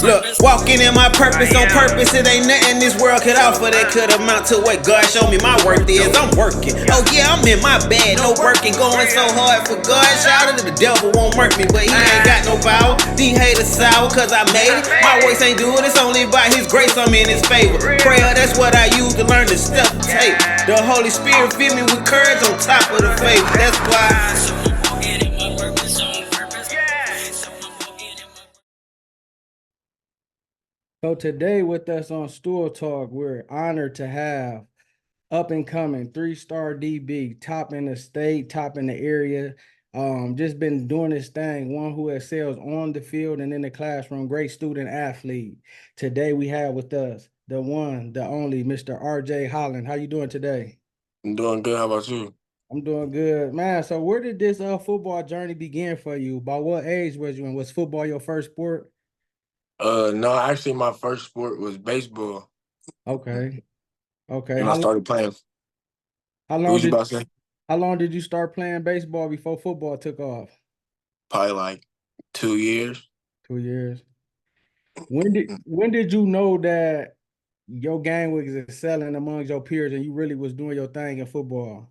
Look, walking in my purpose on purpose. It ain't nothing this world could offer that could amount to what God showed me my worth is. I'm working. Oh yeah, I'm in my bag. No working, going so hard for God. Shout out to the devil won't murk me, but he ain't got no power. These haters sour cause I made it. My voice ain't do it. It's only by his grace I'm in his favor. Prayer, that's what I use to learn to step tape. The Holy Spirit fill me with courage on top of the faith. That's why. So today with us on Stool Talk, we're honored to have up and coming 3-star DB, top in the state, top in the area. Just been doing this thing, one who excels on the field and in the classroom, great student athlete. Today we have with us the one, the only Mr. RJ Holland. How you doing today? I'm doing good. How about you? I'm doing good, man. So where did this football journey begin for you? By what age was you, and was football your first sport? No, actually, my first sport was baseball. Okay. Okay. And I started playing. How What long was you did about to say? how long did you start playing baseball before football took off? Probably like 2 years. 2 years. When did you know that your game was excelling among your peers and you really was doing your thing in football?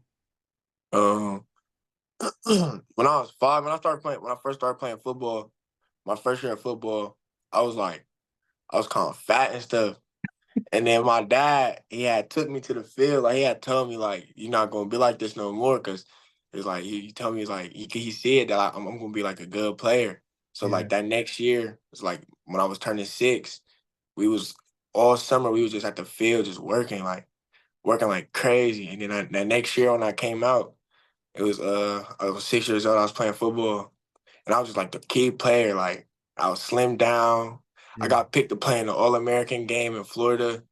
Um, when I was 5, when I first started playing football, my first year of football, I was like, I was kind of fat and stuff. And then my dad, he had took me to the field. Like he had told me, like, you're not gonna be like this no more, cause it's like he told me, it's like he said that I'm gonna be like a good player. So Yeah. like that next year, it's like when I was turning 6, we was all summer we was just at the field just working like crazy. And then that next year when I came out, it was I was 6 years old. I was playing football, and I was just like the key player. Like I was slimmed down. I Yeah. got picked to play in the All American game in Florida.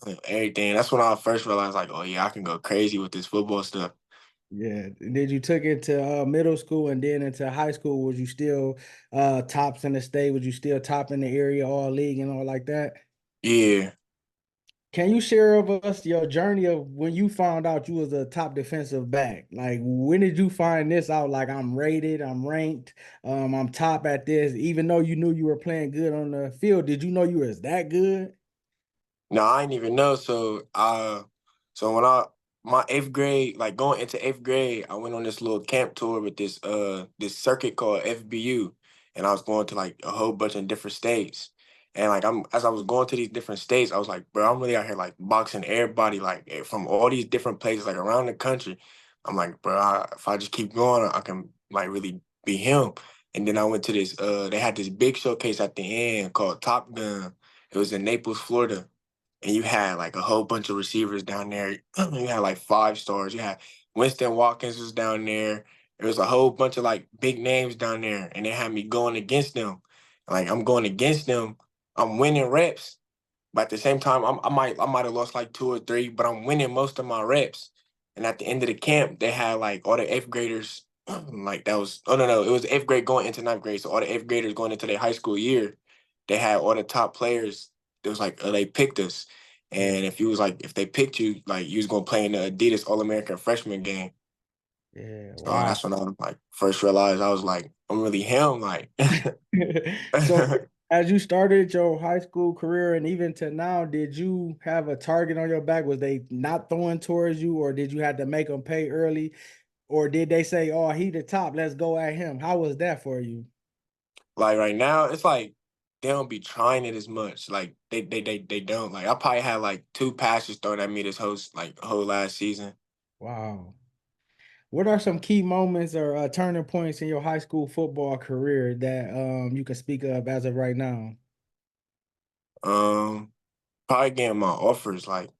And everything. That's when I first realized, like, oh yeah, I can go crazy with this football stuff. Yeah. Did you took it to middle school and then into high school? Was you still tops in the state? Was you still top in the area, all league and all like that? Yeah. Can you share with us your journey of when you found out you was a top defensive back? Like, when did you find this out? Like, I'm rated, I'm ranked, I'm top at this. Even though you knew you were playing good on the field, did you know you was that good? No, I didn't even know. So when I my 8th grade, like going into 8th grade, I went on this little camp tour with this circuit called FBU, and I was going to like a whole bunch of different states. And like as I was going to these different states, I was like, bro, I'm really out here like boxing everybody like from all these different places like around the country. I'm like, bro, if I just keep going, I can like really be him. And then I went to this they had this big showcase at the end called Top Gun. It was in Naples, Florida, and you had like a whole bunch of receivers down there. You had like 5 stars. You had Winston Watkins was down there. There was a whole bunch of like big names down there, and they had me going against them. Like I'm going against them, I'm winning reps, but at the same time, I might have lost like 2 or 3, but I'm winning most of my reps. And at the end of the camp, they had like all the 8th graders. Like that was oh no, it was 8th grade going into 9th grade. So all the 8th graders going into their high school year, they had all the top players. It was like they picked us, Yeah. and if they picked you, like you was gonna play in the Adidas All American freshman game. Yeah, So wow. that's when I like first realized I was like I'm really him. Like So as you started your high school career and even to now, did you have a target on your back? Was they not throwing towards you, or did you have to make them pay early? Or did they say, "Oh, he the top, let's go at him"? How was that for you? Like right now, it's like they don't be trying it as much. Like they don't. Like I probably had like 2 passes thrown at me this whole last season. Wow. What are some key moments or turning points in your high school football career that you can speak of as of right now? Um, Probably getting my offers like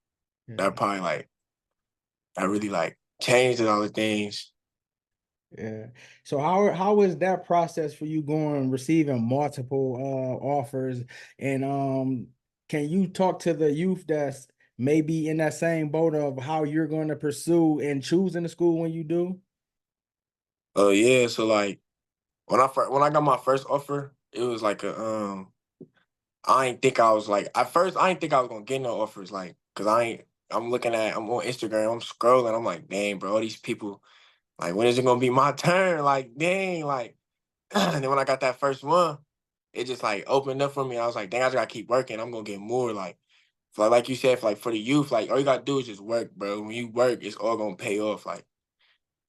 that. Yeah. Probably like that really like changed all the things. Yeah. So how is that process for you going receiving multiple offers, and can you talk to the youth that's maybe in that same boat of how you're going to pursue and choosing the school when you do? Oh yeah, so like when I got my first offer, it was like a I ain't think I was like at first I ain't think I was gonna get no offers like because I'm on Instagram, I'm scrolling, I'm like, dang, bro, all these people, like when is it gonna be my turn? Like, dang, like and then when I got that first one, it just like opened up for me. I was like, dang, I just gotta keep working. I'm gonna get more like you said, for the youth, like all you gotta do is just work, bro. When you work, it's all gonna pay off. Like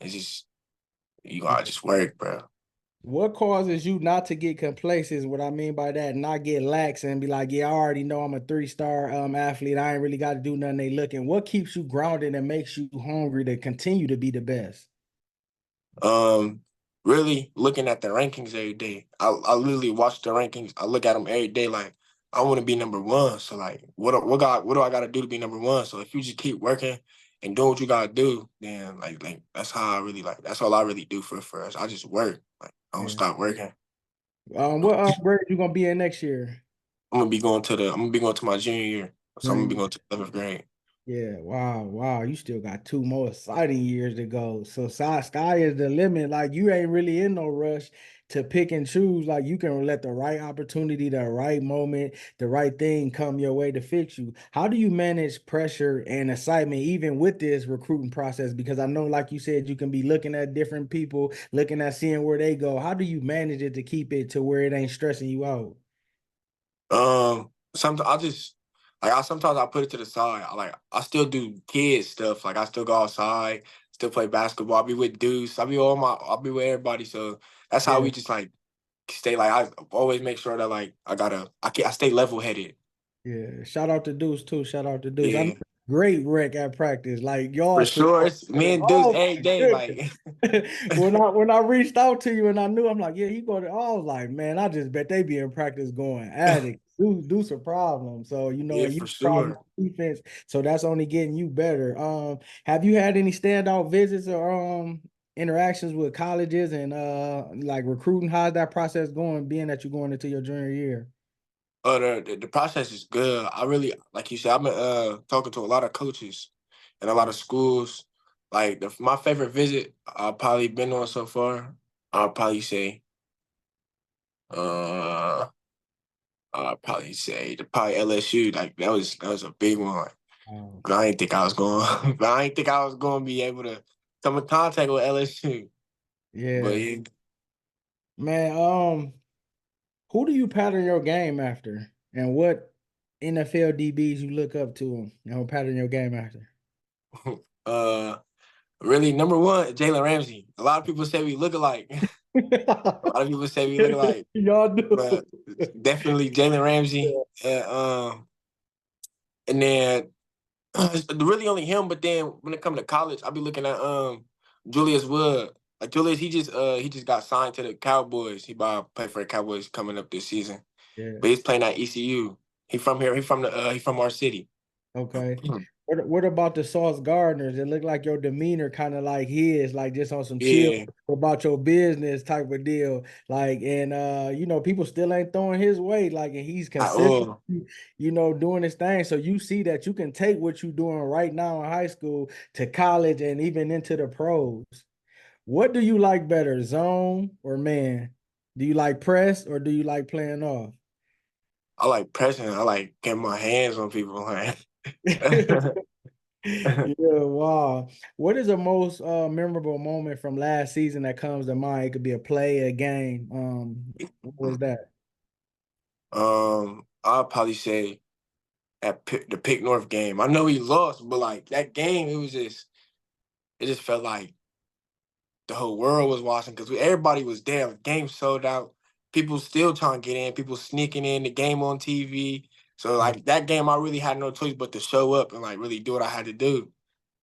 it's just you gotta just work, bro. What causes you not to get complacent? What I mean by that, not get lax and be like, yeah, I already know I'm a 3-star athlete. I ain't really got to do nothing. They looking. What keeps you grounded and makes you hungry to continue to be the best? Um, really looking at the rankings every day. I literally watch the rankings. I look at them every day. Like I want to be number one. So like, what do I got to do to be number one? So if you just keep working and doing what you gotta do, then like that's how I really like. That's all I really do for us. I just work. Like I don't Yeah. stop working. What grade you gonna be in next year? I'm gonna be going to my junior year. So I'm gonna be Junior. going to 11th grade. Yeah, wow, wow. You still got 2 more exciting years to go. So sky is the limit. Like you ain't really in no rush to pick and choose. Like you can let the right opportunity, the right moment, the right thing come your way to fix you. How do you manage pressure and excitement even with this recruiting process? Because I know, like you said, you can be looking at different people, looking at seeing where they go. How do you manage it to keep it to where it ain't stressing you out? Sometimes I sometimes I put it to the side. I still do kids stuff. Like I still go outside, still play basketball. I be with dudes. I'll be with everybody. So that's how Yeah. we just like stay. Like I always make sure that like I stay level headed. Yeah, shout out to Deuce too. Shout out to Deuce. I'm Yeah, great wreck at practice. Like y'all for should sure. know It's me better. and dudes Oh every my day. goodness. Like When I reached out to you and I knew, I'm like, yeah, he go to. I was like, man, I just bet they be in practice going at it. Deuce a problem. So yeah, and you for problem sure. defense. So that's only getting you better. Have you had any standout visits or interactions with colleges and like recruiting? How's that process going? Being that you're going into your junior year. The process is good. I really, like you said, I've been talking to a lot of coaches and a lot of schools. Like my favorite visit I've probably been on so far, I'll probably say, uh, I'll probably say probably LSU. Like that was a big one. Um, But I didn't think I was going. But I didn't think I was going to be able to come in contact with LSU. But yeah, yeah, man. Who do you pattern your game after, and what NFL DBs you look up to and pattern your game after? uh, really number one, Jalen Ramsey. A lot of people say we look alike. A lot of people say we look alike. Y'all do. But definitely Jalen Ramsey, and then really only him. But then when it comes to college, I'll be looking at Julius Wood. Like Julius, he just got signed to the Cowboys. He about to play for the Cowboys coming up this season. Yeah. But he's playing at ECU. He from here. He from our city. Okay. What about the Sauce Gardeners? It looked like your demeanor kind of like his, like just on some chill Yeah. about your business type of deal. Like, and people still ain't throwing his way. Like, and he's I, consistent, doing his thing. So you see that you can take what you're doing right now in high school to college and even into the pros. What do you like better, zone or man? Do you like press or do you like playing off? I like pressing. I like getting my hands on people. Yeah, wow. What is the most memorable moment from last season that comes to mind? It could be a play, a game. What was that? I'll probably say the Pick North game. I know he lost, but like that game, it just felt like the whole world was watching because everybody was there. The game sold out. People still trying to get in. People sneaking in. The game on TV. So Yeah, like that game, I really had no choice but to show up and like really do what I had to do.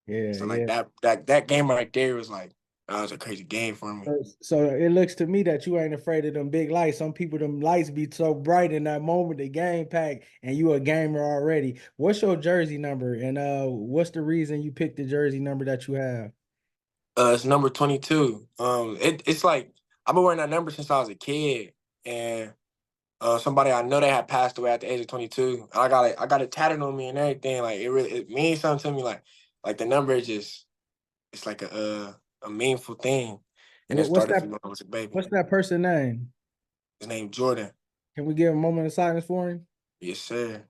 yeah, So like yeah. that game right there was like that was a crazy game for me. So it looks to me that you ain't afraid of them big lights. Some people, them lights be so bright in that moment, the game pack, and you a gamer already. What's your jersey number? And what's the reason you picked the jersey number that you have? It's number 22. It's like I've been wearing that number since I was a kid, and somebody I know that had passed away at the age of 22. And I got it tatted on me and everything. Like it means something to me. Like the number is just it's like a meaningful thing. And it What's started that? from when I was a baby. What's that person name? His name Jordan. Can we give a moment of silence for him? Yes, sir.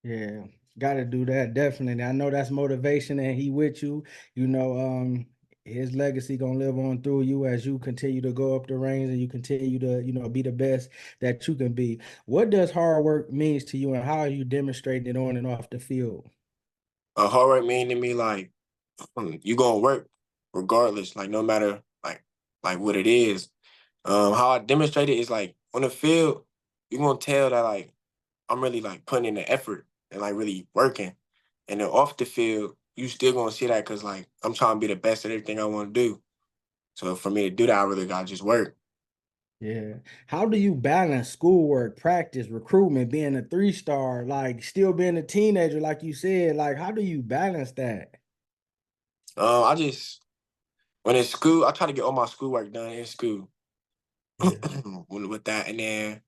Yeah, got to do that definitely. I know that's motivation, and he with you. You know, his legacy gonna live on through you as you continue to go up the ranks and you continue to, be the best that you can be. What does hard work means to you, and how are you demonstrating it on and off the field? A hard work mean to me like you gonna work regardless, like no matter like what it is. How I demonstrate it is like on the field, you gonna tell that like I'm really like putting in the effort and like really working. And then off the field, you still gonna see that because like I'm trying to be the best at everything I want to do. So for me to do that, I really gotta just work. Yeah. How do you balance schoolwork, practice, recruitment, being a three-star, like still being a teenager, like you said? Like, how do you balance that? I just when in school, I try to get all my schoolwork done in school Yeah. with that, and then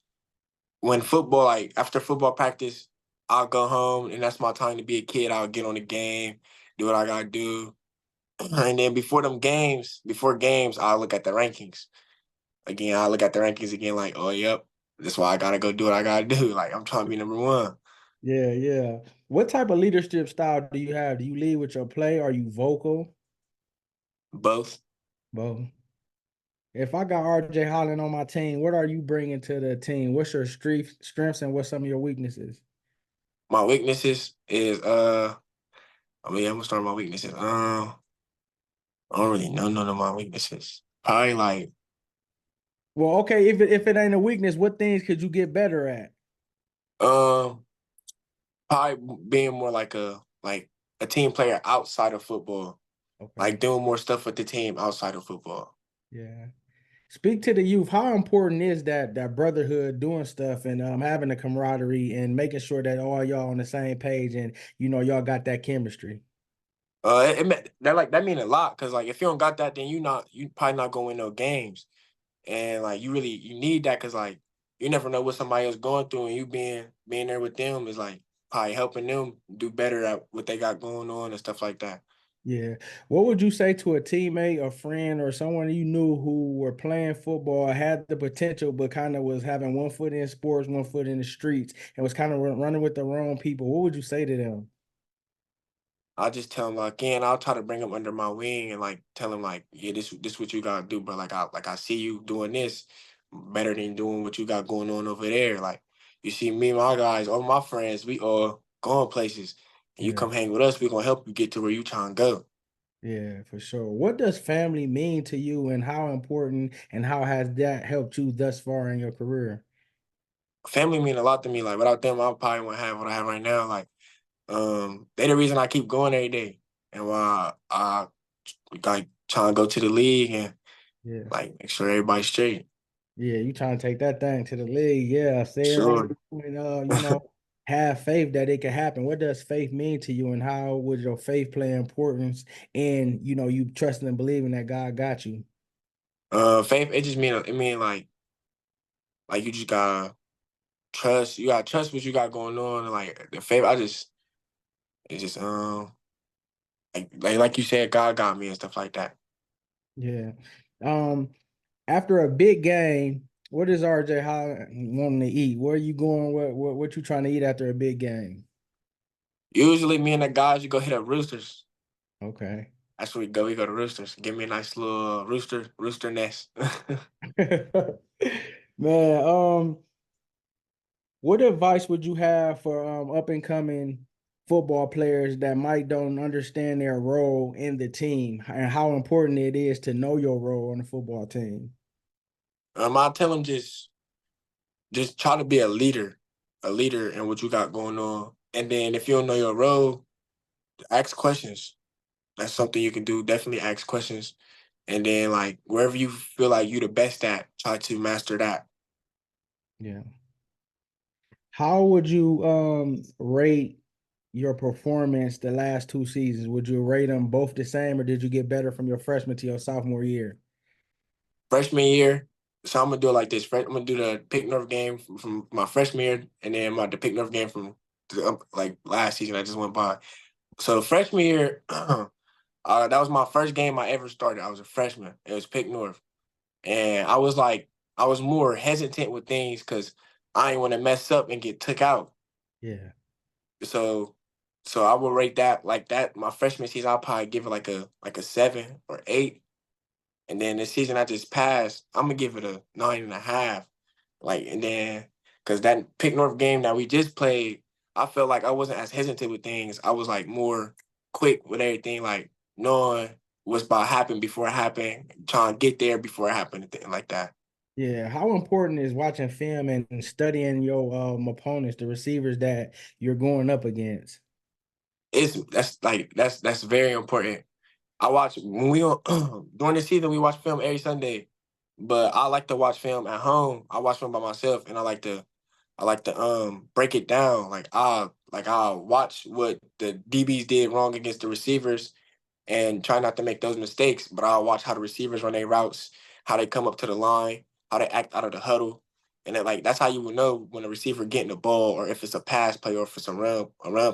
when football, like after football practice, I'll go home and that's my time to be a kid. I'll get on the game, do what I gotta do. And then before games, I'll look at the rankings. Again, I'll look at the rankings again, like, oh yep, that's why I gotta go do what I gotta do. Like I'm trying to be number one. Yeah, yeah. What type of leadership style do you have? Do you lead with your play? Are you vocal? Both. Both. If I got RJ Holland on my team, what are you bringing to the team? What's your strengths and what's some of your weaknesses? My weaknesses is I'm gonna start with my weaknesses. I don't really know none of my weaknesses. Probably like Well, okay, if it ain't a weakness, what things could you get better at? um probably being more like a team player outside of football. Okay. Like doing more stuff with the team outside of football. Yeah. Speak to the youth. How important is that brotherhood, doing stuff and having the camaraderie and making sure that all y'all on the same page and y'all got that chemistry? That mean a lot because like if you don't got that, then you probably not gonna win no games. And like you need that because like you never know what somebody else going through, and you being there with them is like probably helping them do better at what they got going on and stuff like that. Yeah. What would you say to a teammate, a friend, or someone you knew who were playing football, had the potential, but kind of was having one foot in sports, one foot in the streets, and was kind of running with the wrong people? What would you say to them? I'll just tell them like, again, I'll try to bring them under my wing and like tell them like, yeah, this what you gotta do, bro. Like I see you doing this better than doing what you got going on over there. Like you see me and my guys, all my friends, we all going places. And you Yeah. come hang with us, we gonna help you get to where you trying to go. Yeah, for sure. What does family mean to you, and how important and how has that helped you thus far in your career? Family mean a lot to me. Like without them, I probably wouldn't have what I have right now. Like they the reason I keep going every day and why I like trying to go to the league and Yeah. like make sure everybody's straight. Yeah, you trying to take that thing to the league. Yeah, say it right Sure. and have faith that it can happen. What does faith mean to you, and how would your faith play importance in you trusting and believing that God got you? Faith, it mean like you just gotta trust. You gotta trust what you got going on. And like the faith, it's just like you said, God got me and stuff like that. Yeah. Um, After a big game, what is RJ Holland wanting to eat? Where are you going? What you trying to eat after a big game? Usually, me and the guys, you go hit up Roosters. Okay. That's where we go. We go to Roosters. Give me a nice little rooster nest. Man, what advice would you have for up and coming football players that might don't understand their role in the team and how important it is to know your role on the football team? I tell them just try to be a leader in what you got going on. And then if you don't know your role, ask questions. That's something you can do. Definitely ask questions. And then like wherever you feel like you the best at, try to master that. Yeah. How would you rate your performance the last two seasons? Would you rate them both the same, or did you get better from your freshman to your sophomore year? Freshman year, so I'm gonna do it like this. I'm gonna do the Pick North game from my freshman year, and then the Pick North game from like last season I just went by. So freshman year, that was my first game I ever started. I was a freshman. It was Pick North, and I was more hesitant with things because I didn't want to mess up and get took out. Yeah. So I will rate that like that. My freshman season, I'll probably give it like a 7 or 8. And then the season I just passed, I'm gonna give it a 9.5. Like, and then because that Pick North game that we just played, I felt like I wasn't as hesitant with things. I was like more quick with everything, like knowing what's about to happen before it happened, trying to get there before it happened, and things like that. Yeah, how important is watching film and studying your opponents, the receivers that you're going up against? That's very important. I watch when we during the season we watch film every Sunday, but I like to watch film at home. I watch film by myself, and I like to break it down. I watch what the DBs did wrong against the receivers and try not to make those mistakes. But I'll watch how the receivers run their routes, how they come up to the line, how they act out of the huddle, and then like that's how you will know when a receiver getting the ball or if it's a pass play or if it's a run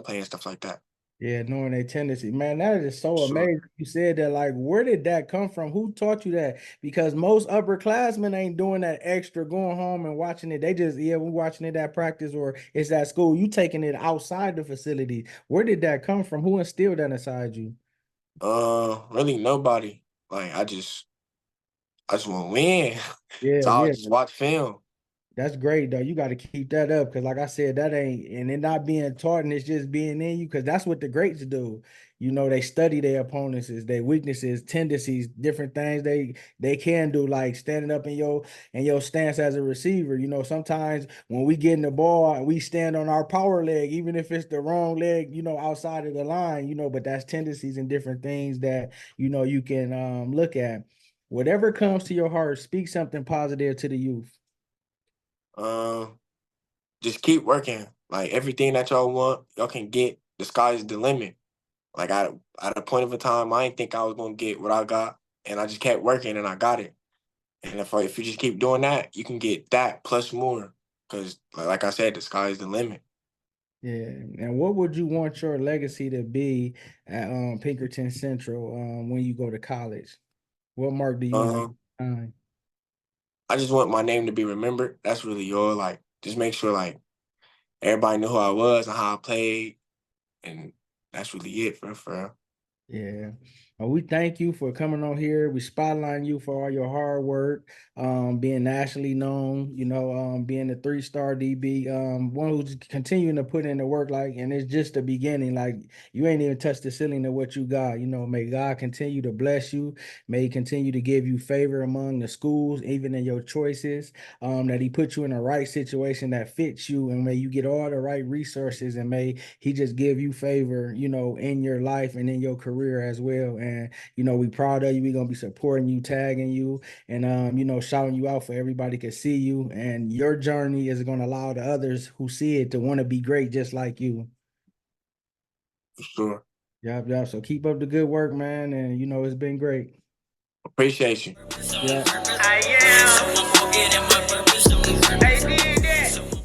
play and stuff like that. Yeah, knowing their tendency. Man, that is so Sure. amazing. You said that, like, where did that come from? Who taught you that? Because most upperclassmen ain't doing that extra, going home and watching it. They just, yeah, we're watching it at practice or it's at school. You taking it outside the facility. Where did that come from? Who instilled that inside you? Really nobody. Like I just want to win. Yeah, So I'll yeah. just watch film. That's great though. You got to keep that up because, like I said, that ain't and it not being taught and it's just being in you because that's what the greats do. You know, they study their opponents, their weaknesses, tendencies, different things they can do, like standing up in your stance as a receiver. You know, sometimes when we get in the ball, we stand on our power leg, even if it's the wrong leg. You know, outside of the line. You know, but that's tendencies and different things that you can look at. Whatever comes to your heart, speak something positive to the youth. Um, just keep working. Like everything that y'all want, y'all can get. The sky's the limit. Like at a point of a time, I didn't think I was gonna get what I got, and I just kept working and I got it. And if you just keep doing that, you can get that plus more. Cause like I said, the sky is the limit. Yeah, and what would you want your legacy to be at Pinkerton Central when you go to college? What mark do you want Um, to find? I just want my name to be remembered. That's really all. Like, just make sure like everybody knew who I was and how I played, and that's really it for real. Yeah. Well, we thank you for coming on here. We spotlight you for all your hard work, being nationally known, being a 3-star DB, one who's continuing to put in the work, like, and it's just the beginning. Like, you ain't even touched the ceiling of what you got. May God continue to bless you. May He continue to give you favor among the schools, even in your choices, that He put you in the right situation that fits you, and may you get all the right resources, and may He just give you favor, in your life and in your career as well. And we proud of you. We're gonna be supporting you, tagging you, and shouting you out for everybody can see you. And your journey is gonna allow the others who see it to want to be great just like you. For sure. Yep, yep. So keep up the good work, man. And it's been great. Appreciate you. Yeah. I am. They did that.